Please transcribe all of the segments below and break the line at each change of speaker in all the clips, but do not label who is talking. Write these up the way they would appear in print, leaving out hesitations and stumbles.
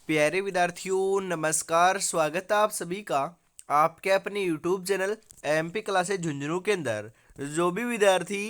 प्यारे विद्यार्थियों नमस्कार। स्वागत है आप सभी का आपके अपने YouTube channel MP classes Jhunjhunu के अंदर। जो भी विद्यार्थी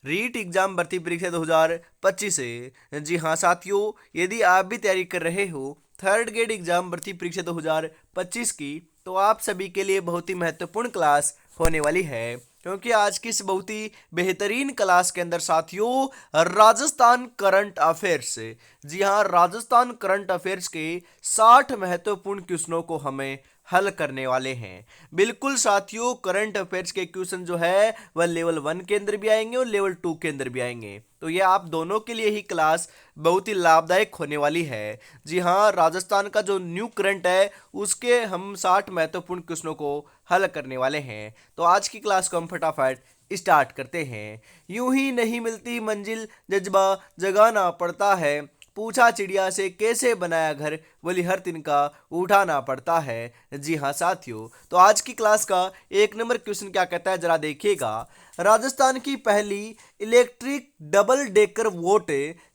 रीट एग्जाम भर्ती परीक्षा 2025 है, जी हाँ साथियों, यदि आप भी तैयारी कर रहे हो थर्ड ग्रेड एग्जाम भर्ती परीक्षा 2025 की, तो आप सभी के लिए बहुत ही महत्वपूर्ण क्लास होने वाली है। क्योंकि आज की इस बहुत ही बेहतरीन क्लास के अंदर साथियों राजस्थान करंट अफेयर्स, जी हाँ, राजस्थान करंट अफेयर्स के 60 महत्वपूर्ण क्वेश्चनों को हमें हल करने वाले हैं। बिल्कुल साथियों, करंट अफेयर्स के क्वेश्चन जो है वह लेवल 1 के अंदर भी आएंगे और लेवल 2 के अंदर भी आएंगे। तो ये आप दोनों के लिए ही क्लास बहुत ही लाभदायक होने वाली है। जी हाँ, राजस्थान का जो न्यू करंट है उसके हम 60 महत्वपूर्ण क्वेश्चनों को हल करने वाले हैं। तो आज की क्लास को हम फटाफट स्टार्ट करते हैं। यूं ही नहीं मिलती मंजिल, जज्बा जगाना पड़ता है। पूछा चिड़िया से कैसे बनाया घर, बोली हर तिनका उठाना पड़ता है। जी हाँ साथियों, तो आज की क्लास का एक नंबर क्वेश्चन क्या कहता है जरा देखिएगा। राजस्थान की पहली इलेक्ट्रिक डबल डेकर बोट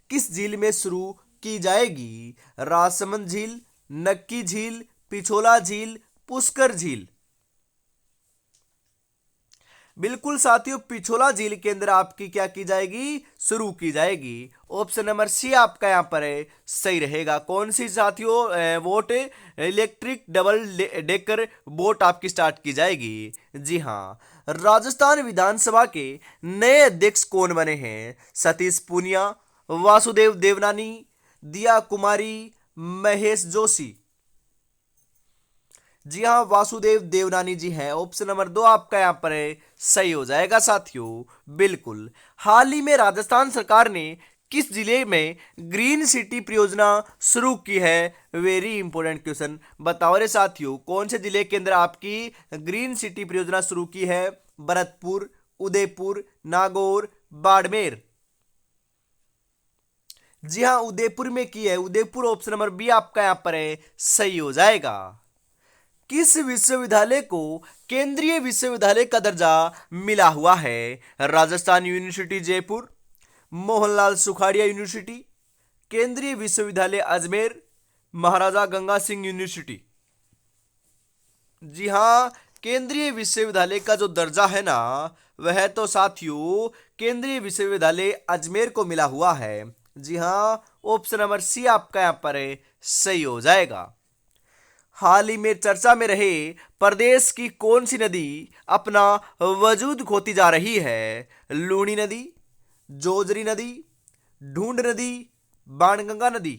किस झील में शुरू की जाएगी? राजसमंद झील, नक्की झील, पिछोला झील, पुष्कर झील। बिल्कुल साथियों, पिछोला झील के अंदर आपकी क्या की जाएगी? शुरू की जाएगी। ऑप्शन नंबर सी आपका यहां पर है सही रहेगा। कौन सी साथियों boat, electric double decker boat आपकी स्टार्ट की जाएगी? जी हाँ। राजस्थान विधानसभा के नए अध्यक्ष कौन बने हैं? सतीश पूनिया, वासुदेव देवनानी, दिया कुमारी, महेश जोशी। जी हाँ, वासुदेव देवनानी जी हैं। ऑप्शन नंबर 2 आपका यहां पर है सही हो जाएगा साथियों। बिल्कुल। हाल ही में राजस्थान सरकार ने किस जिले में ग्रीन सिटी परियोजना शुरू की है? Very important question. बताओ रे साथियों, कौन से जिले के अंदर आपकी ग्रीन सिटी परियोजना शुरू की है? भरतपुर, उदयपुर, नागौर, बाड़मेर। जी हाँ, उदयपुर में की है। उदयपुर ऑप्शन नंबर बी आपका यहां पर है सही हो जाएगा। किस विश्वविद्यालय को केंद्रीय विश्वविद्यालय का दर्जा मिला हुआ है? राजस्थान यूनिवर्सिटी जयपुर, मोहनलाल सुखाड़िया यूनिवर्सिटी, केंद्रीय विश्वविद्यालय अजमेर, महाराजा गंगा सिंह यूनिवर्सिटी। जी हाँ, केंद्रीय विश्वविद्यालय का जो दर्जा है ना, वह तो साथियों केंद्रीय विश्वविद्यालय अजमेर को मिला हुआ है। जी हाँ, ऑप्शन नंबर सी आपका यहां पर है सही हो जाएगा। हाल ही में चर्चा में रहे प्रदेश की कौन सी नदी अपना वजूद खोती जा रही है? लूणी नदी, जोजरी नदी, ढूंढ नदी, बाणगंगा नदी।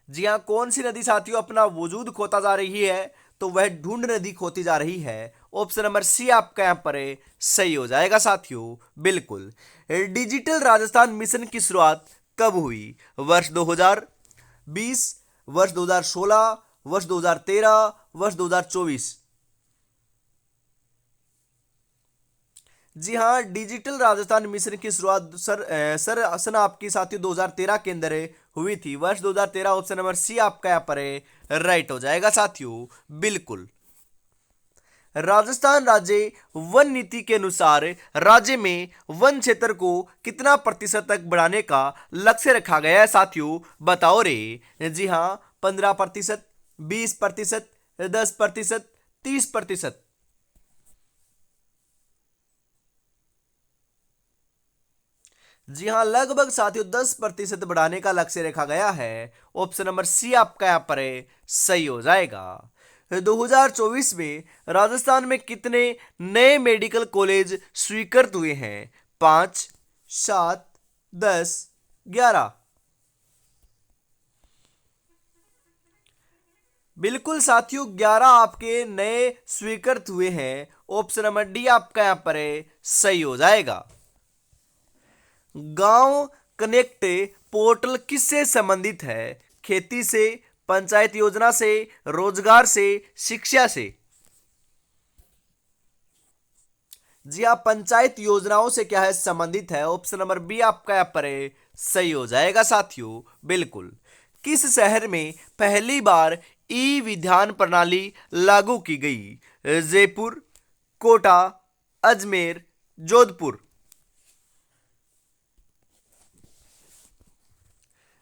जी हाँ, कौन सी नदी साथियों अपना वजूद खोता जा रही है? तो वह ढूंढ नदी खोती जा रही है। ऑप्शन नंबर सी आपका यहां पर है सही हो जाएगा साथियों। बिल्कुल। डिजिटल राजस्थान मिशन की शुरुआत कब हुई? वर्ष 2020, वर्ष 2016, वर्ष 2013, वर्ष 2024। जी हाँ, डिजिटल राजस्थान मिशन की शुरुआत सर सन आपकी साथियों 2013 के अंदर हुई थी। वर्ष 2013 ऑप्शन नंबर सी आपका यहाँ पर है राइट हो जाएगा साथियों। बिल्कुल। राजस्थान राज्य वन नीति के अनुसार राज्य में वन क्षेत्र को कितना प्रतिशत तक बढ़ाने का लक्ष्य रखा गया है साथियों? बताओ रे। जी हाँ, 15%, 20%, 10%, 30%। जी हाँ, लगभग साथियों 10% बढ़ाने का लक्ष्य रखा गया है। ऑप्शन नंबर सी आपका यहाँ पर है सही हो जाएगा। 2024 में राजस्थान में कितने नए मेडिकल कॉलेज स्वीकृत हुए हैं? 5, 7, 10, 11। बिल्कुल साथियों, 11 आपके नए स्वीकृत हुए हैं। ऑप्शन नंबर डी आपका यहाँ पर है सही हो जाएगा। गांव कनेक्ट पोर्टल किससे संबंधित है? खेती से, पंचायत योजना से, रोजगार से, शिक्षा से। जी हाँ, पंचायत योजनाओं से क्या है संबंधित है। ऑप्शन नंबर बी आपका यहाँ पर है सही हो जाएगा साथियों। बिल्कुल। किस शहर में पहली बार ई विधान प्रणाली लागू की गई? जयपुर, कोटा, अजमेर, जोधपुर।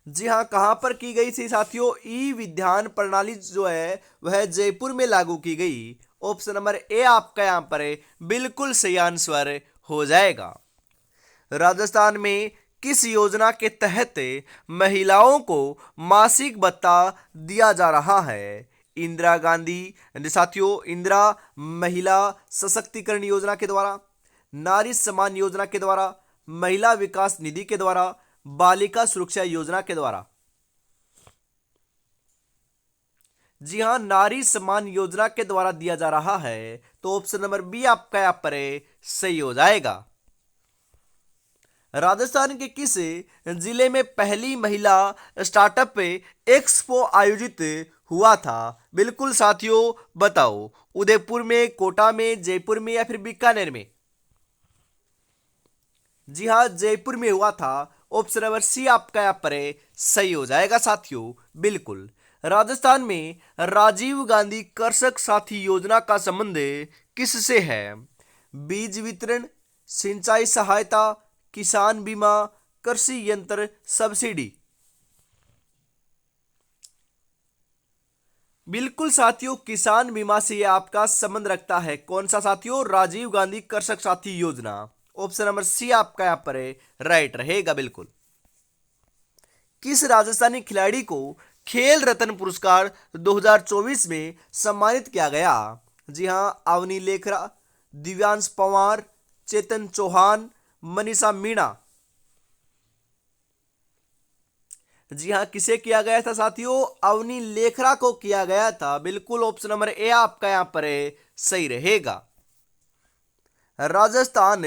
जी हाँ, कहाँ पर की गई थी साथियों? ई विधान प्रणाली जो है वह जयपुर में लागू की गई। ऑप्शन नंबर ए आपका यहाँ पर है बिल्कुल सही आंसर हो जाएगा। राजस्थान में किस योजना के तहत महिलाओं को मासिक भत्ता दिया जा रहा है? इंदिरा गांधी साथियों, इंदिरा महिला सशक्तिकरण योजना के द्वारा, नारी सम्मान योजना के द्वारा, महिला विकास निधि के द्वारा, बालिका सुरक्षा योजना के द्वारा। जी हाँ, नारी सम्मान योजना के द्वारा दिया जा रहा है। तो ऑप्शन नंबर बी आपका यहाँ पर सही हो जाएगा। राजस्थान के किस जिले में पहली महिला स्टार्टअप एक्सपो आयोजित हुआ था? बिल्कुल साथियों, बताओ, उदयपुर में, कोटा में, जयपुर में या फिर बीकानेर में? जी हाँ, जयपुर में हुआ था। ऑप्शन नंबर सी आपका यहाँ पर सही हो जाएगा साथियों, बिल्कुल। राजस्थान में राजीव गांधी कृषक साथी योजना का संबंध किससे है? बीज वितरण, सिंचाई सहायता, किसान बीमा, कृषि यंत्र सब्सिडी। बिल्कुल साथियों, किसान बीमा से यह आपका संबंध रखता है। कौन सा साथियों? राजीव गांधी कृषक साथी योजना। ऑप्शन नंबर सी आपका यहां पर राइट रहेगा, बिल्कुल। किस राजस्थानी खिलाड़ी को खेल रत्न पुरस्कार 2024 में सम्मानित किया गया? जी हां, अवनी लेखरा, दिव्यांश पवार, चेतन चौहान, मनीषा मीणा। जी हाँ, किसे किया गया था साथियों? अवनी लेखरा को किया गया था, बिल्कुल। ऑप्शन नंबर ए आपका यहां पर सही रहेगा। राजस्थान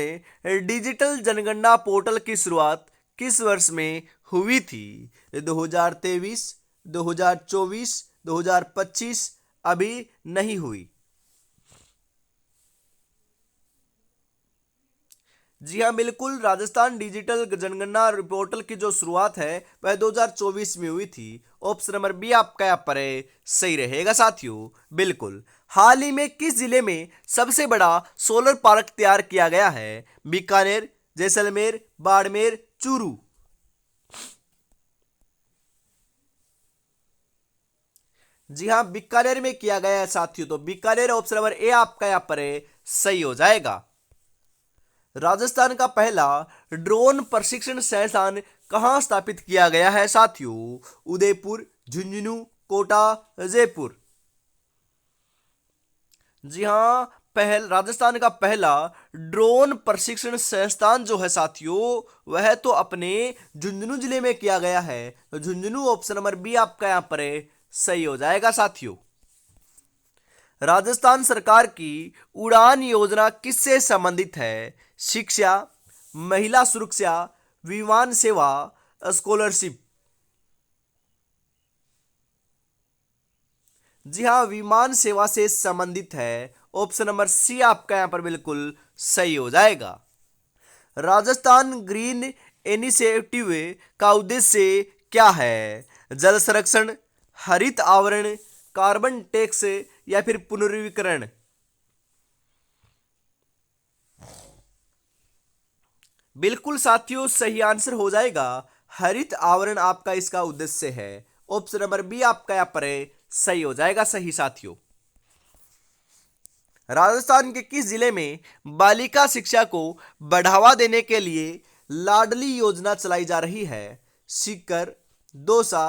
डिजिटल जनगणना पोर्टल की शुरुआत किस वर्ष में हुई थी? 2023, 2024, 2025, अभी नहीं हुई? जी हाँ, बिल्कुल। राजस्थान डिजिटल जनगणना पोर्टल की जो शुरुआत है वह 2024 में हुई थी। ऑप्शन नंबर बी आपका यहाँ पर सही रहेगा साथियों, बिल्कुल। हाल ही में किस जिले में सबसे बड़ा सोलर पार्क तैयार किया गया है? बीकानेर, जैसलमेर, बाड़मेर, चूरू। जी हाँ, बीकानेर में किया गया है साथियों। तो बीकानेर ऑप्शन नंबर ए आपका यहाँ पर सही हो जाएगा। राजस्थान का पहला ड्रोन प्रशिक्षण संस्थान कहाँ स्थापित किया गया है साथियों? उदयपुर, झुंझुनू, कोटा, जयपुर। जी हाँ, राजस्थान का पहला ड्रोन प्रशिक्षण संस्थान जो है साथियों वह तो अपने झुंझुनू जिले में किया गया है। तो झुंझुनू ऑप्शन नंबर बी आपका यहां पर सही हो जाएगा साथियों। राजस्थान सरकार की उड़ान योजना किससे संबंधित है? शिक्षा, महिला सुरक्षा, विमान सेवा, स्कॉलरशिप। जी हाँ, विमान सेवा से संबंधित है। ऑप्शन नंबर सी आपका यहां पर बिल्कुल सही हो जाएगा। राजस्थान ग्रीन इनिशिएटिव का उद्देश्य क्या है? जल संरक्षण, हरित आवरण, कार्बन टैक्स या फिर पुनर्वीकरण। बिल्कुल साथियों, सही आंसर हो जाएगा हरित आवरण आपका इसका उद्देश्य है। ऑप्शन नंबर बी आपका यहाँ पर सही हो जाएगा सही साथियों। राजस्थान के किस जिले में बालिका शिक्षा को बढ़ावा देने के लिए लाडली योजना चलाई जा रही है? सीकर, दौसा,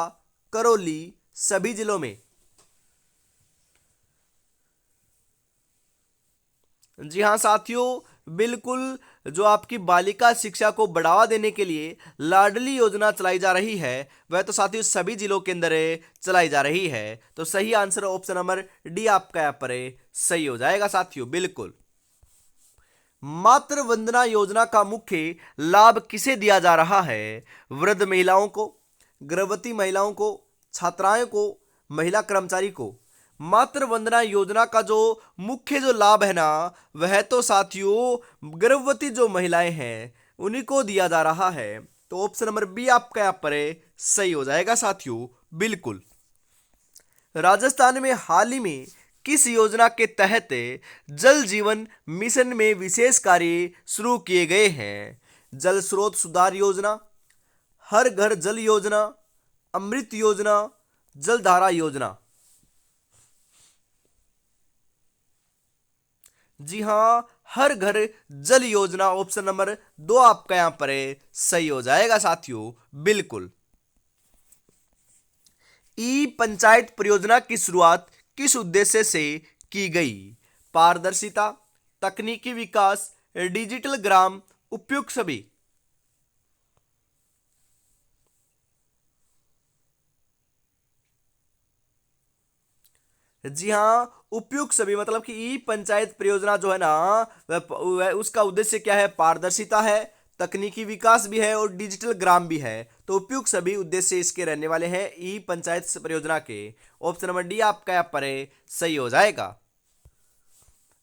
करौली, सभी जिलों में। जी हाँ साथियों, बिल्कुल। जो आपकी बालिका शिक्षा को बढ़ावा देने के लिए लाडली योजना चलाई जा रही है वह तो साथियों सभी जिलों के अंदर चलाई जा रही है। तो सही आंसर ऑप्शन नंबर डी आपका यहाँ पर सही हो जाएगा साथियों, बिल्कुल। मातृ वंदना योजना का मुख्य लाभ किसे दिया जा रहा है? वृद्ध महिलाओं को, गर्भवती महिलाओं को, छात्राओं को, महिला कर्मचारी को। मातृ वंदना योजना का जो मुख्य जो लाभ है ना वह तो साथियों गर्भवती जो महिलाएं हैं उन्हीं को दिया जा रहा है। तो ऑप्शन नंबर बी आपका यहाँ पर सही हो जाएगा साथियों, बिल्कुल। राजस्थान में हाल ही में किस योजना के तहत जल जीवन मिशन में विशेष कार्य शुरू किए गए हैं? जल स्रोत सुधार योजना, हर घर जल योजना, अमृत योजना, जलधारा योजना। जी हां, हर घर जल योजना ऑप्शन नंबर 2 आपका यहां पर सही हो जाएगा साथियों, बिल्कुल। ई पंचायत परियोजना की शुरुआत किस उद्देश्य से की गई? पारदर्शिता, तकनीकी विकास, डिजिटल ग्राम, उपयुक्त सभी। जी हाँ, उपयुक्त सभी मतलब कि ई पंचायत परियोजना जो है ना, वह उसका उद्देश्य क्या है? पारदर्शिता है, तकनीकी विकास भी है और डिजिटल ग्राम भी है। तो उपयुक्त सभी उद्देश्य इसके रहने वाले हैं ई पंचायत परियोजना के। ऑप्शन नंबर डी आपका यहाँ पर सही हो जाएगा।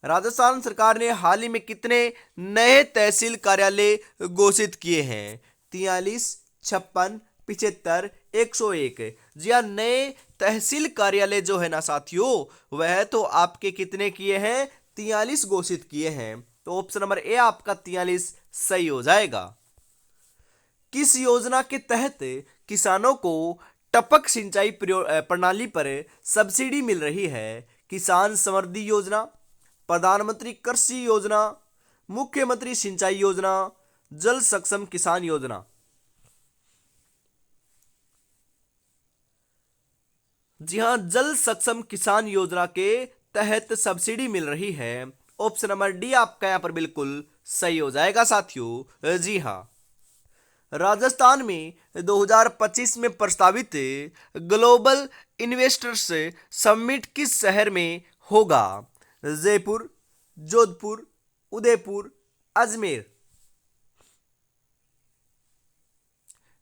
राजस्थान सरकार ने हाल ही में कितने नए तहसील कार्यालय घोषित किए हैं? 43, 56, 75, 101। जी हाँ, नए तहसील कार्यालय जो है ना साथियों, वह तो आपके कितने किए हैं? 43 घोषित किए हैं। तो ऑप्शन नंबर ए आपका 43 सही हो जाएगा। किस योजना के तहत किसानों को टपक सिंचाई प्रणाली पर सब्सिडी मिल रही है? किसान समृद्धि योजना, प्रधानमंत्री कृषि योजना, मुख्यमंत्री सिंचाई योजना, जल सक्षम किसान योजना। जी हां, जल सक्षम किसान योजना के तहत सब्सिडी मिल रही है। ऑप्शन नंबर डी आपका यहां पर बिल्कुल सही हो जाएगा साथियों। जी हां, राजस्थान में 2025 में प्रस्तावित ग्लोबल इन्वेस्टर्स समिट किस शहर में होगा? जयपुर, जोधपुर, उदयपुर, अजमेर।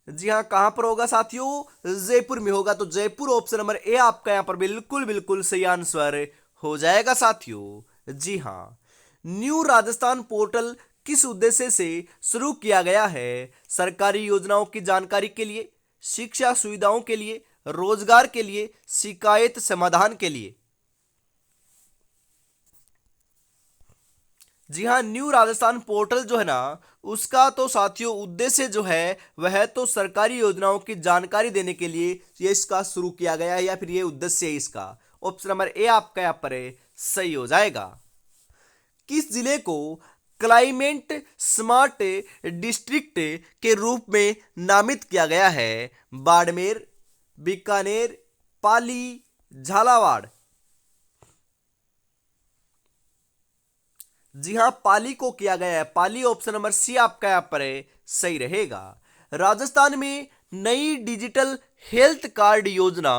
जी हाँ, कहां पर होगा साथियों? जयपुर में होगा। तो जयपुर ऑप्शन नंबर ए आपका यहां पर बिल्कुल बिल्कुल सही आंसर हो जाएगा साथियों। जी हाँ, न्यू राजस्थान पोर्टल किस उद्देश्य से शुरू किया गया है? सरकारी योजनाओं की जानकारी के लिए, शिक्षा सुविधाओं के लिए, रोजगार के लिए, शिकायत समाधान के लिए। जी हाँ, न्यू राजस्थान पोर्टल जो है ना, उसका तो साथियों उद्देश्य जो है वह तो सरकारी योजनाओं की जानकारी देने के लिए ये इसका शुरू किया गया है, या फिर ये उद्देश्य है इसका। ऑप्शन नंबर ए आपका यहाँ पर सही हो जाएगा। किस जिले को क्लाइमेट स्मार्ट डिस्ट्रिक्ट के रूप में नामित किया गया है? बाड़मेर, बीकानेर, पाली, झालावाड़। जी हां, पाली को किया गया है। पाली ऑप्शन नंबर सी आपका यहां पर सही रहेगा। राजस्थान में नई डिजिटल हेल्थ कार्ड योजना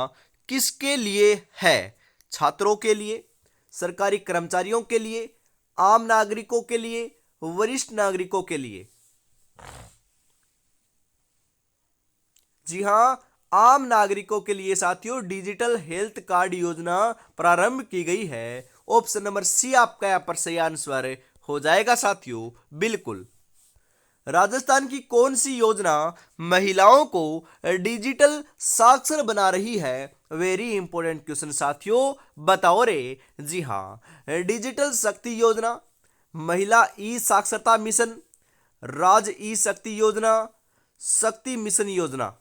किसके लिए है? छात्रों के लिए, सरकारी कर्मचारियों के लिए, आम नागरिकों के लिए, वरिष्ठ नागरिकों के लिए। जी हां, आम नागरिकों के लिए साथियों डिजिटल हेल्थ कार्ड योजना प्रारंभ की गई है। ऑप्शन नंबर सी आपका यहां पर सही आंसर हो जाएगा साथियों, बिल्कुल। राजस्थान की कौन सी योजना महिलाओं को डिजिटल साक्षर बना रही है? वेरी इंपॉर्टेंट क्वेश्चन साथियों, बताओ रे। जी हां, डिजिटल शक्ति योजना, महिला ई साक्षरता मिशन, राज ई शक्ति योजना, शक्ति मिशन योजना।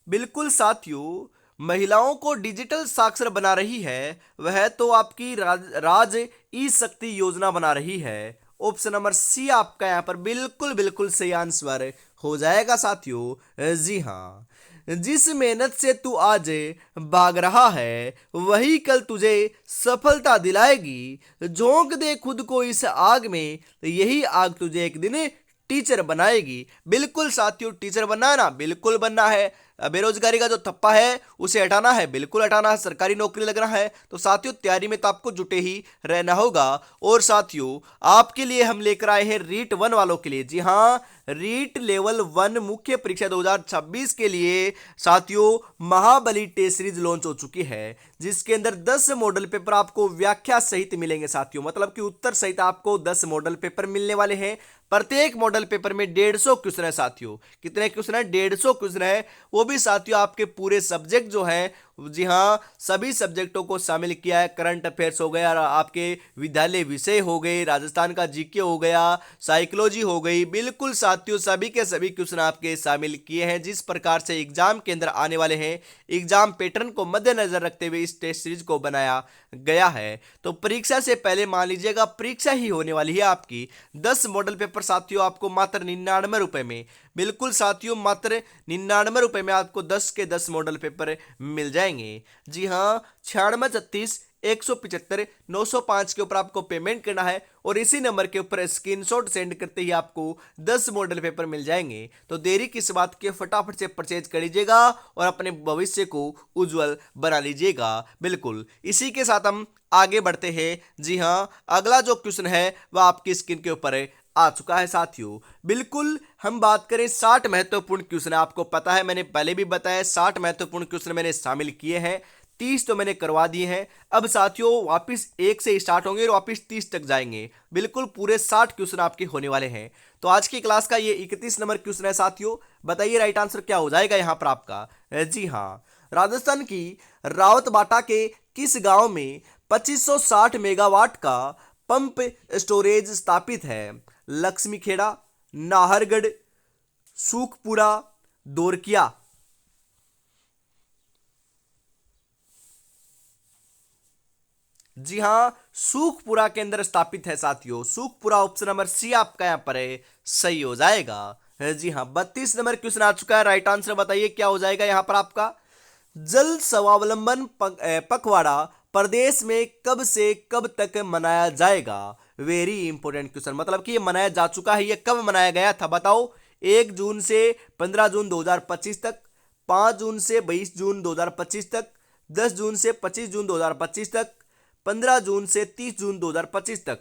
बिल्कुल साथियों, महिलाओं को डिजिटल साक्षर बना रही है वह तो आपकी राज ई शक्ति योजना बना रही है। ऑप्शन नंबर सी आपका यहां पर बिल्कुल बिल्कुल सही आंसर हो जाएगा साथियों। जी हाँ, जिस मेहनत से तू आज भाग रहा है वही कल तुझे सफलता दिलाएगी। झोंक दे खुद को इस आग में, यही आग तुझे एक दिन टीचर बनाएगी। बिल्कुल साथियों, टीचर बनना है ना, बिल्कुल बनना है। बेरोजगारी का जो थप्पा है उसे हटाना है, बिल्कुल हटाना है। सरकारी नौकरी लगना है तो साथियों तैयारी में तो आपको जुटे ही रहना होगा। और साथियों आपके लिए हम लेकर आए हैं रीट 1 वालों के लिए। जी हाँ, रीट लेवल 1 मुख्य परीक्षा 2026 के लिए साथियों महाबली टेस्ट सीरीज लॉन्च हो चुकी है, जिसके अंदर 10 मॉडल पेपर आपको व्याख्या सहित मिलेंगे साथियों। मतलब कि उत्तर सहित आपको 10 मॉडल पेपर मिलने वाले हैं। प्रत्येक मॉडल पेपर में 150 क्वेश्चन है साथियों। कितने क्वेश्चन है? 150 क्वेश्चन है। वो भी साथियों आपके पूरे सब्जेक्ट जो है जी हाँ, सभी सब्जेक्टों को शामिल किया है। करंट अफेयर्स हो गया, आपके विद्यालय विषय हो गए, राजस्थान का जीके हो गया, साइकोलॉजी हो गई। बिल्कुल साथियों, सभी के सभी क्वेश्चन आपके शामिल किए हैं। जिस प्रकार से एग्जाम के अंदर आने वाले हैं, एग्जाम पैटर्न को मद्देनजर रखते हुए इस टेस्ट सीरीज को बनाया गया है। तो परीक्षा से पहले मान लीजिएगा, परीक्षा ही होने वाली है आपकी। 10 मॉडल पेपर साथियों आपको मात्र 99 रुपए में, बिल्कुल साथियों मात्र 99 रुपए में आपको 10 के 10 मॉडल पेपर मिल जाएंगे। जी हाँ, 9636 175 905 के ऊपर आपको पेमेंट करना है और इसी नंबर के ऊपर स्क्रीनशॉट सेंड करते ही आपको 10 मॉडल पेपर मिल जाएंगे। तो देरी किस बात की, फटाफट से परचेज कर लीजिएगा और अपने भविष्य को उज्जवल बना लीजिएगा। बिल्कुल इसी के साथ हम आगे बढ़ते हैं। जी हाँ, अगला जो क्वेश्चन है वह आपकी स्क्रीन के ऊपर आ चुका है साथियों। बिल्कुल हम बात करें 60 महत्वपूर्ण क्वेश्चन, आपको पता है मैंने पहले भी बताया 60 महत्वपूर्ण क्वेश्चन मैंने शामिल किए हैं। 30 तो मैंने करवा दिए हैं। अब साथियों वापस 1 से स्टार्ट होंगे और वापस 30 तक जाएंगे। बिल्कुल पूरे 60 क्वेश्चन आपके होने वाले हैं। तो आज की क्लास का ये 31 नंबर क्वेश्चन है साथियों। बताइए राइट आंसर क्या हो जाएगा यहाँ पर आपका। जी हाँ, राजस्थान की रावतबाटा के किस गांव में 2560 मेगावाट का पंप स्टोरेज स्थापित है? लक्ष्मीखेड़ा, नाहरगढ़, सूखपुरा, दोरकिया। जी हाँ, सूखपुरा के अंदर स्थापित है साथियों। सूखपुरा ऑप्शन नंबर सी आपका यहां पर है, सही हो जाएगा। जी हाँ, 32 नंबर क्वेश्चन आ चुका है। राइट आंसर बताइए क्या हो जाएगा यहां पर आपका। जल स्वावलंबन पखवाड़ा प्रदेश में कब से कब तक मनाया जाएगा? वेरी इंपॉर्टेंट क्वेश्चन, मतलब कि ये मनाया जा चुका है, ये कब मनाया गया था बताओ। 1 जून से 15 जून 2025 तक, 5 जून से 22 जून 2025 तक, 10 जून से 25 जून 2025 तक, 15 जून से 30 जून 2025 तक।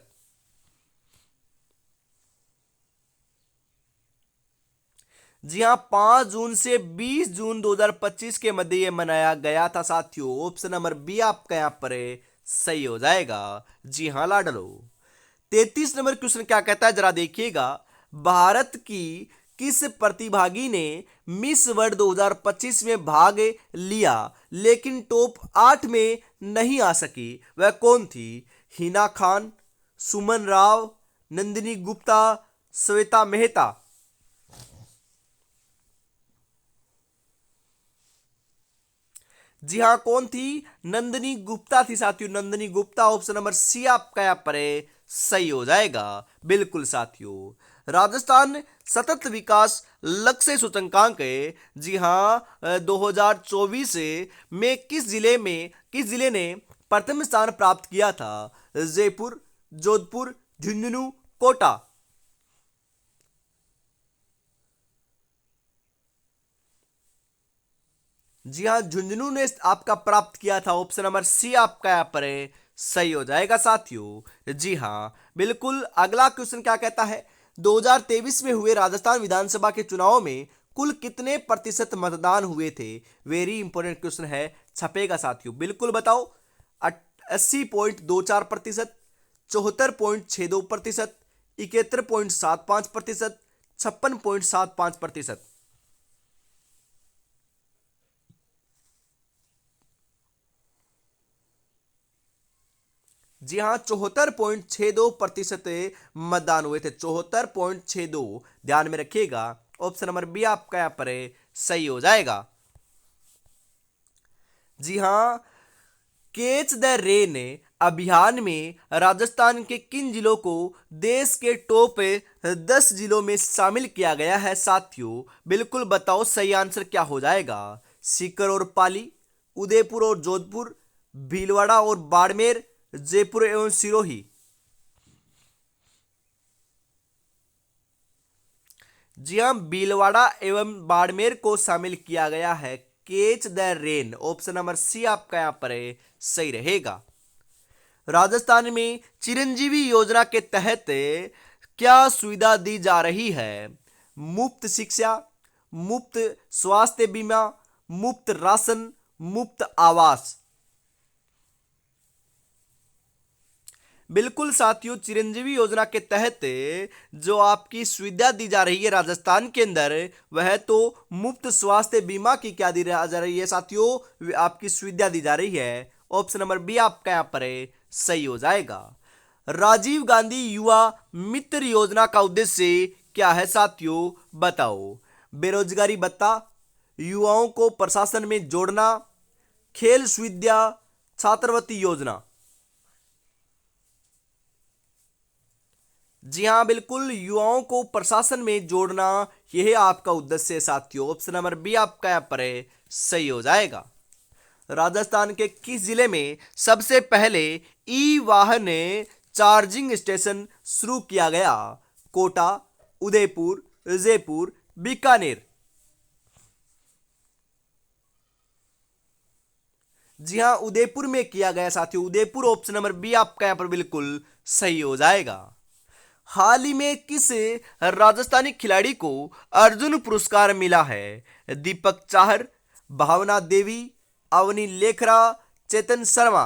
जी हाँ, 5 जून से 20 जून 2025 के मध्य ये मनाया गया था साथियों। ऑप्शन नंबर बी आपका यहां पर है, सही हो जाएगा। जी हाँ लाडलो। 33 नंबर क्वेश्चन क्या कहता है जरा देखिएगा। भारत की किस प्रतिभागी ने मिस वर्ल्ड 2025 में भाग लिया लेकिन टॉप 8 में नहीं आ सकी? वह कौन थी? हिना खान, सुमन राव, नंदिनी गुप्ता, श्वेता मेहता। जी हाँ, कौन थी? नंदिनी गुप्ता थी साथियों, Nandini Gupta. Option number C आपका यहाँ पर है, सही हो जाएगा। बिल्कुल साथियों। राजस्थान सतत विकास लक्ष्य सूचकांक है, जी हाँ, 2024 में किस जिले ने प्रथम स्थान प्राप्त किया था? जयपुर, जोधपुर, झुंझुनू, कोटा। जी हाँ, झुंझुनू ने आपका प्राप्त किया था। ऑप्शन नंबर सी आपका यहाँ पर है, सही हो जाएगा साथियों। जी हाँ, बिल्कुल अगला क्वेश्चन क्या कहता है। 2023 में हुए राजस्थान विधानसभा के चुनाव में कुल कितने प्रतिशत मतदान हुए थे? वेरी इंपॉर्टेंट क्वेश्चन है, छपेगा साथियों। बिल्कुल बताओ। 80.24%, 74.62%, 71.75%, 56.75%। जी हाँ, 74.62% मतदान हुए थे। 74.62, ध्यान में रखिएगा। ऑप्शन नंबर बी आपका यहां पर है, सही हो जाएगा। जी हाँ, कैच द रेन अभियान में राजस्थान के किन जिलों को देश के टॉप 10 जिलों में शामिल किया गया है साथियों? बिल्कुल बताओ सही आंसर क्या हो जाएगा। सीकर और पाली, उदयपुर और जोधपुर, भीलवाड़ा और बाड़मेर, जयपुर एवं सिरोही। जी हाँ, भीलवाड़ा एवं बाड़मेर को शामिल किया गया है। Catch the rain, option number C आपका यहां पर है, सही रहेगा। राजस्थान में चिरंजीवी योजना के तहत क्या सुविधा दी जा रही है? मुफ्त शिक्षा, मुफ्त स्वास्थ्य बीमा, मुफ्त राशन, मुफ्त आवास। बिल्कुल साथियों, चिरंजीवी योजना के तहत जो आपकी सुविधा दी जा रही है राजस्थान के अंदर, वह तो मुफ्त स्वास्थ्य बीमा की क्या दी जा रही है साथियों, आपकी सुविधा दी जा रही है। ऑप्शन नंबर बी आपका यहाँ पर सही हो जाएगा। राजीव गांधी युवा मित्र योजना का उद्देश्य क्या है साथियों, बताओ। बेरोजगारी भत्ता, युवाओं को प्रशासन में जोड़ना, खेल सुविधा, छात्रवृत्ति योजना। जी हाँ, बिल्कुल युवाओं को प्रशासन में जोड़ना, यह आपका उद्देश्य है साथियों। ऑप्शन नंबर बी आपका यहाँ पर सही हो जाएगा। राजस्थान के किस जिले में सबसे पहले ई वाहन चार्जिंग स्टेशन शुरू किया गया? कोटा, उदयपुर, जयपुर, बीकानेर। जी हाँ, उदयपुर में किया गया साथियों, उदयपुर। ऑप्शन नंबर बी आपका यहां पर बिल्कुल सही हो जाएगा। हाल ही में किस राजस्थानी खिलाड़ी को अर्जुन पुरस्कार मिला है? दीपक चाहर, भावना देवी, अवनी लेखरा, चेतन शर्मा।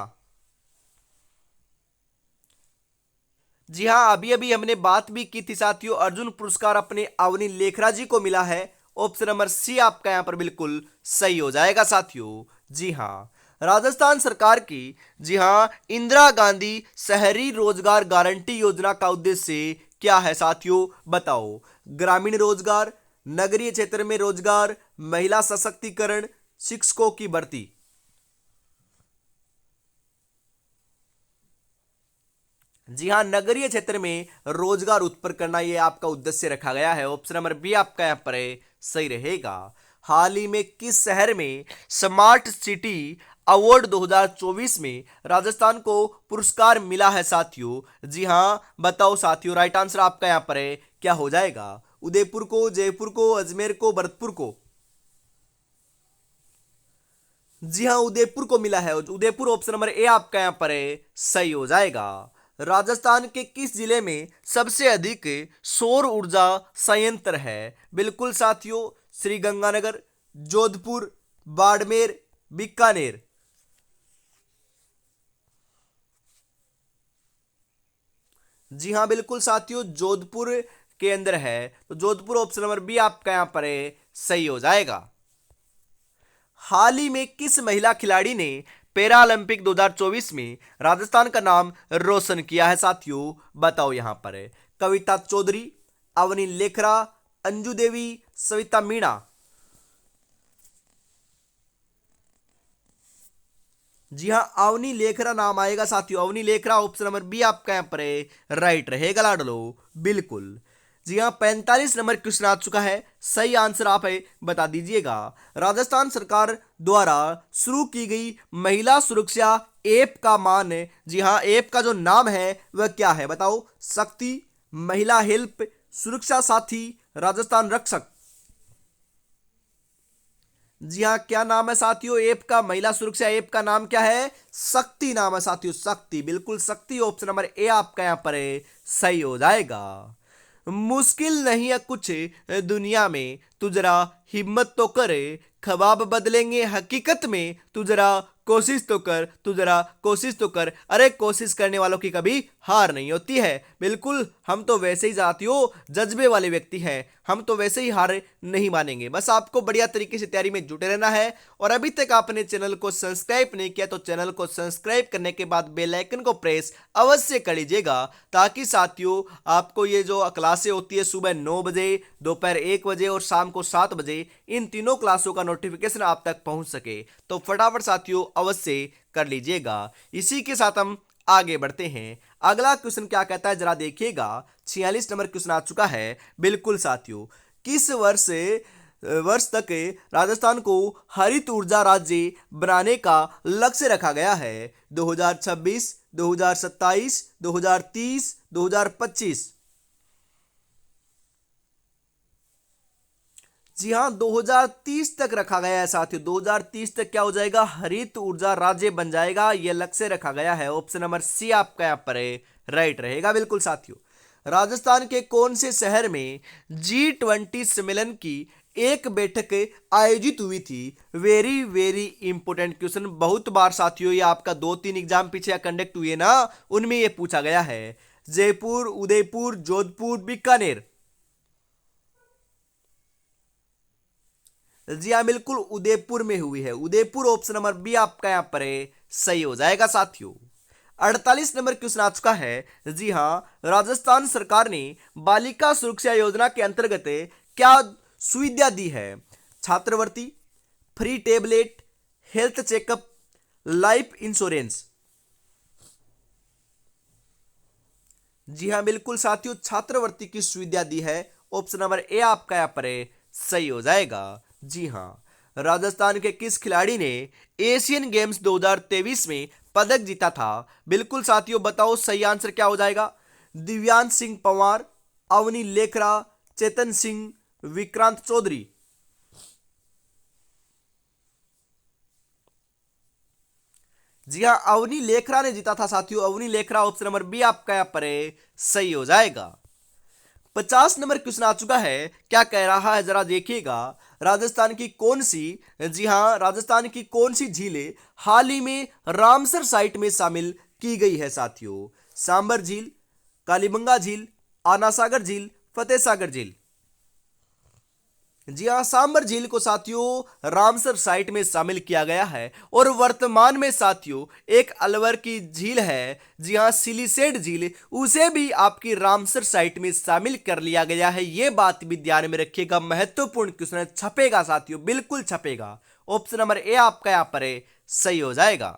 जी हाँ, अभी अभी हमने बात भी की थी साथियों, अर्जुन पुरस्कार अपने अवनी लेखरा जी को मिला है। ऑप्शन नंबर सी आपका यहां पर बिल्कुल सही हो जाएगा साथियों। जी हाँ, राजस्थान सरकार की, जी हाँ, इंदिरा गांधी शहरी रोजगार गारंटी योजना का उद्देश्य क्या है साथियों, बताओ। ग्रामीण रोजगार, नगरीय क्षेत्र में रोजगार, महिला सशक्तिकरण, शिक्षकों की भर्ती। जी हाँ, नगरीय क्षेत्र में रोजगार उत्पन्न करना, यह आपका उद्देश्य रखा गया है। ऑप्शन नंबर बी आपका यहाँ पर सही रहेगा। हाल ही में किस शहर में स्मार्ट सिटी अवार्ड 2024 में राजस्थान को पुरस्कार मिला है साथियों? जी हाँ, बताओ साथियों, राइट आंसर आपका यहाँ पर क्या हो जाएगा? उदयपुर को, जयपुर को, अजमेर को, भरतपुर को। जी हाँ, उदयपुर को मिला है, उदयपुर। ऑप्शन नंबर ए आपका यहाँ पर सही हो जाएगा। राजस्थान के किस जिले में सबसे अधिक सौर ऊर्जा संयंत्र है? बिल्कुल साथियों, श्री गंगानगर, जोधपुर, बाड़मेर, बीकानेर। जी हाँ, बिल्कुल साथियों, जोधपुर के अंदर है, तो जोधपुर। ऑप्शन नंबर बी आपका यहां पर सही हो जाएगा। हाल ही में किस महिला खिलाड़ी ने पैरालंपिक 2024 में राजस्थान का नाम रोशन किया है साथियों, बताओ यहां पर। कविता चौधरी, अवनी लेखरा, अंजू देवी, सविता मीणा। जी हाँ, अवनी लेखरा नाम आएगा साथियों, Avani Lekhara. Option number B आपका यहां पर राइट रहेगा लाडलो, बिल्कुल। जी हाँ, 45 नंबर क्वेश्चन आ चुका है, सही आंसर आप बता दीजिएगा। राजस्थान सरकार द्वारा शुरू की गई महिला सुरक्षा ऐप का मान, जी हाँ, ऐप का जो नाम है वह क्या है, बताओ। शक्ति, महिला हेल्प, सुरक्षा साथी, राजस्थान रक्षक। जी हाँ, क्या नाम है साथियों ऐप का? महिला सुरक्षा ऐप का नाम क्या है? शक्ति नाम है साथियों, शक्ति, बिल्कुल शक्ति। ऑप्शन नंबर ए आपका यहां पर सही हो जाएगा। मुश्किल नहीं है कुछ दुनिया में, तू जरा हिम्मत तो करे, ख्वाब बदलेंगे हकीकत में, तू जरा कोशिश तो कर, तू जरा कोशिश तो कर। अरे कोशिश करने वालों की कभी हार नहीं होती है। बिल्कुल, हम तो वैसे ही साथियों जज्बे वाले व्यक्ति हैं, हम तो वैसे ही हार नहीं मानेंगे। बस आपको बढ़िया तरीके से तैयारी में जुटे रहना है। और अभी तक आपने चैनल को सब्सक्राइब नहीं किया तो चैनल को सब्सक्राइब करने के बाद बेल आइकन को प्रेस अवश्य कर लीजिएगा, ताकि साथियों आपको ये जो क्लासें होती है सुबह 9 बजे, दोपहर 1 बजे और शाम को 7 बजे, इन तीनों क्लासों का नोटिफिकेशन आप तक पहुंच सके। तो फटाफट साथियों अवश्य कर लीजिएगा। इसी के साथ हम आगे बढ़ते हैं। अगला क्वेश्चन क्या कहता है जरा देखिएगा। 46 नंबर क्वेश्चन आ चुका है, बिल्कुल साथियों। किस वर्ष तक राजस्थान को हरित ऊर्जा राज्य बनाने का लक्ष्य रखा गया है? 2026, 2027, 2030, 2025। जी हाँ, 2030 तक रखा गया है साथियों। 2030 तक क्या हो जाएगा? हरित ऊर्जा राज्य बन जाएगा, यह लक्ष्य रखा गया है। ऑप्शन नंबर सी आपका यहाँ पर राइट रहेगा, बिल्कुल साथियों। राजस्थान के कौन से शहर में G20 सम्मेलन की एक बैठक आयोजित हुई थी। वेरी वेरी इंपॉर्टेंट क्वेश्चन, बहुत बार साथियों ये आपका 2-3 एग्जाम पीछे कंडक्ट हुए ना, उनमें ये पूछा गया है। जयपुर, उदयपुर, जोधपुर, बीकानेर। जी हाँ, बिल्कुल उदयपुर में हुई है। उदयपुर ऑप्शन नंबर बी आपका यहां पर है, सही हो जाएगा साथियों। 48 नंबर क्वेश्चन आ चुका है। जी हाँ, राजस्थान सरकार ने बालिका सुरक्षा योजना के अंतर्गत क्या सुविधा दी है? छात्रवृत्ति, free tablet, health checkup, life insurance. जी हाँ, बिल्कुल साथियों, छात्रवृत्ति की सुविधा दी है। ऑप्शन नंबर ए आपका यहां पर है, सही हो जाएगा। जी हाँ, राजस्थान के किस खिलाड़ी ने एशियन गेम्स 2023 में पदक जीता था? बिल्कुल साथियों, बताओ सही आंसर क्या हो जाएगा। दिव्यांश सिंह पंवार, अवनी लेखरा, चेतन सिंह, विक्रांत चौधरी। जी हाँ, अवनी लेखरा ने जीता था साथियों। Avani Lekhara, option number B आपका यहां पर है, सही हो जाएगा। 50 नंबर क्वेश्चन आ चुका है। क्या कह रहा है जरा देखिएगा। राजस्थान की कौन सी, जी हाँ, राजस्थान की कौन सी झीलें हाल ही में रामसर साइट में शामिल की गई है साथियों? सांबर झील, कालीबंगा झील, आना सागर झील, फतेह सागर झील। जी हाँ, सांबर झील को साथियों रामसर साइट में शामिल किया गया है। और वर्तमान में साथियों एक अलवर की झील है, जी हाँ, सिलिसेट झील, उसे भी आपकी रामसर साइट में शामिल कर लिया गया है। यह बात भी ध्यान में रखिएगा, महत्वपूर्ण क्वेश्चन है, छपेगा साथियों, बिल्कुल छपेगा। ऑप्शन नंबर ए आपका यहां पर है, सही हो जाएगा।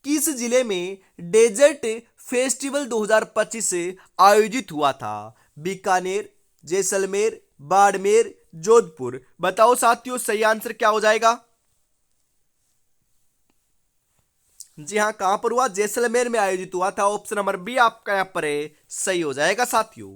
किस जिले में डेजर्ट फेस्टिवल 2025 से आयोजित हुआ था? बीकानेर, जैसलमेर, बाड़मेर, जोधपुर। बताओ साथियों सही आंसर क्या हो जाएगा। जी हाँ, कहां पर हुआ? जैसलमेर में आयोजित हुआ था। ऑप्शन नंबर बी आपका यहां पर है, सही हो जाएगा साथियों।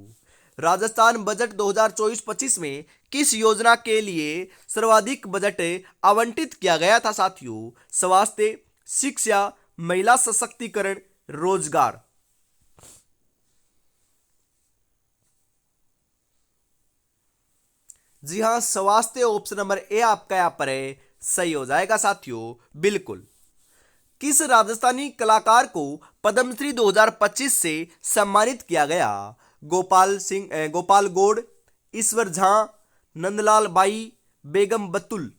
राजस्थान बजट 2024-25 में किस योजना के लिए सर्वाधिक बजट आवंटित किया गया था साथियों? स्वास्थ्य, शिक्षा, महिला सशक्तिकरण, रोजगार। जी हाँ, स्वास्थ्य, ऑप्शन नंबर ए आपका यहां पर है, सही हो जाएगा साथियों, बिल्कुल। किस राजस्थानी कलाकार को पद्मश्री 2025 से सम्मानित किया गया? गोपाल सिंह, गोपाल गौड़, ईश्वर झा, नंदलाल बाई, बेगम बतुल।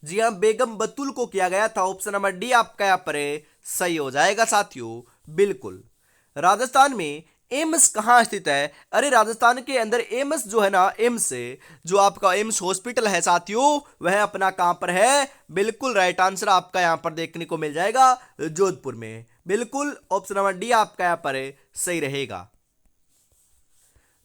जी हाँ, बेगम बतुल को किया गया था। ऑप्शन नंबर डी आपका यहां पर है, सही हो जाएगा साथियों, बिल्कुल। राजस्थान में एम्स कहाँ स्थित है? अरे राजस्थान के अंदर एम्स जो है ना, एम्स जो आपका एम्स हॉस्पिटल है साथियों, वह अपना कहां पर है? बिल्कुल राइट आंसर आपका यहां पर देखने को मिल जाएगा, जोधपुर में। बिल्कुल ऑप्शन नंबर डी आपका यहां पर है, सही रहेगा।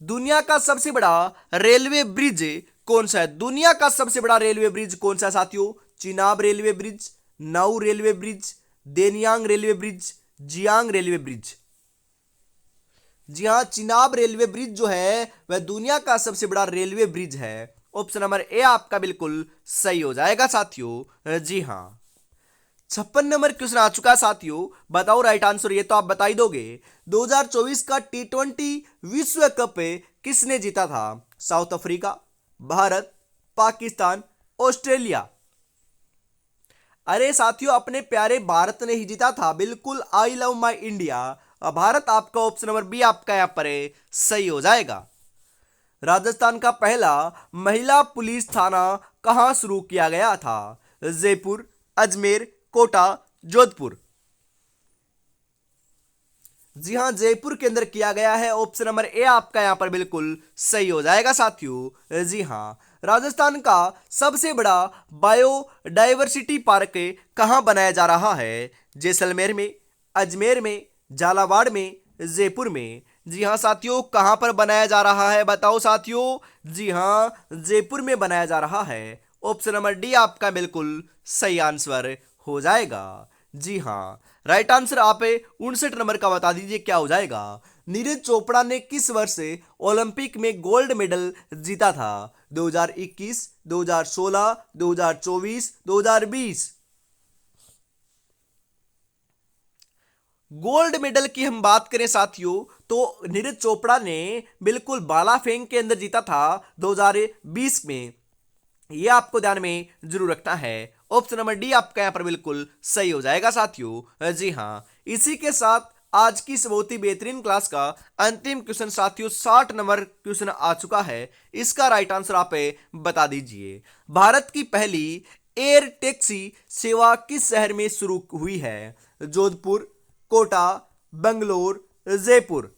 दुनिया का सबसे बड़ा रेलवे ब्रिज कौन सा है? दुनिया का सबसे बड़ा रेलवे ब्रिज कौन सा है साथियों? चिनाब रेलवे ब्रिज, नाउ railway bridge, Danyang railway bridge, जियांग रेलवे ब्रिज। जी हाँ, चिनाब रेलवे ब्रिज जो है वह दुनिया का सबसे बड़ा रेलवे ब्रिज है। ऑप्शन नंबर ए आपका बिल्कुल सही हो जाएगा साथियों। जी हाँ, 56 नंबर क्वेश्चन आ चुका है साथियों। बताओ राइट आंसर, ये तो आप बता ही दोगे। 2024 का T20 विश्व कप किसने जीता था? South Africa, Bharat, Pakistan, Australia. अरे साथियों, अपने प्यारे भारत ने ही जीता था, बिल्कुल। I love my India, Bharat आपका ऑप्शन नंबर बी आपका यहां पर है, सही हो जाएगा। राजस्थान का पहला महिला पुलिस थाना कहां शुरू किया गया था? जयपुर, अजमेर, कोटा, जोधपुर। जी हां, जयपुर के अंदर किया गया है। ऑप्शन नंबर ए आपका यहां पर बिल्कुल सही हो जाएगा साथियों। जी हां, राजस्थान का सबसे बड़ा बायोडाइवर्सिटी पार्क कहां बनाया जा रहा है? जैसलमेर में, अजमेर में, झालावाड़ में, जयपुर में। जी हाँ साथियों, कहां पर बनाया जा रहा है बताओ साथियों। जी हाँ, जयपुर में बनाया जा रहा है। ऑप्शन नंबर डी आपका बिल्कुल सही आंसर हो जाएगा। जी हाँ, राइट आंसर आप 59 नंबर का बता दीजिए क्या हो जाएगा। नीरज चोपड़ा ने किस वर्ष ओलंपिक में गोल्ड मेडल जीता था? 2021, 2016, 2024, 2020। गोल्ड मेडल की हम बात करें साथियों तो नीरज चोपड़ा ने बिल्कुल भाला फेंक के अंदर जीता था 2020 में। ये आपको ध्यान में जरूर रखना है। ऑप्शन नंबर डी आपका यहां पर बिल्कुल सही हो जाएगा साथियों। जी हां, इसी के साथ आज की इस बहुत ही बेहतरीन क्लास का अंतिम क्वेश्चन साथियों 60 नंबर क्वेश्चन आ चुका है। इसका राइट आंसर आप बता दीजिए। भारत की पहली एयर टैक्सी सेवा किस शहर में शुरू हुई है? जोधपुर, कोटा, बंगलोर, जयपुर।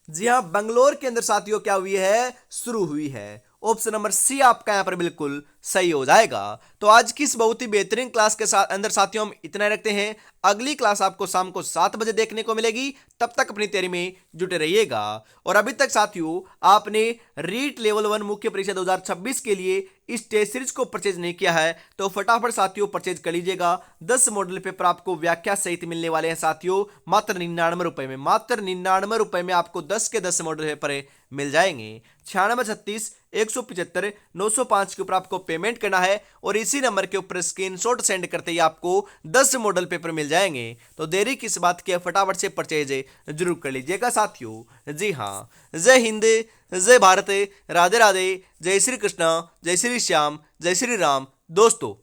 जी हां, बंगलोर के अंदर साथियों क्या हुई है? शुरू हुई है। ऑप्शन नंबर सी आपका यहां पर बिल्कुल सही हो जाएगा। तो आज की इस बहुत ही बेहतरीन क्लास के साथ अंदर साथियों हम इतना ही रखते हैं। अगली क्लास आपको शाम को 7 बजे देखने को मिलेगी। तब तक अपनी तैयारी में जुटे रहिएगा। और अभी तक साथियों आपने रीट लेवल 1 मुख्य परीक्षा 2026 के लिए इस टेस्ट सीरीज को परचेज नहीं किया है तो फटाफट साथियों परचेज कर लीजिएगा। 10 मॉडल पेपर आपको व्याख्या सहित मिलने वाले हैं साथियों, मात्र 99 रुपए में। मात्र 99 रुपए में आपको 10 के 10 मॉडल पेपर मिल जाएंगे। 9636 175 905 के ऊपर आपको पेमेंट करना है और इसी नंबर के ऊपर स्क्रीनशॉट सेंड करते ही आपको 10 मॉडल पेपर मिल जाएंगे। तो देरी किस बात की है, फटाफट से परचेज जरूर कर लीजिएगा साथियों। जी हाँ, जय हिंद, जय भारत, राधे राधे, जय श्री कृष्ण, जय श्री श्याम, जय श्री राम दोस्तों।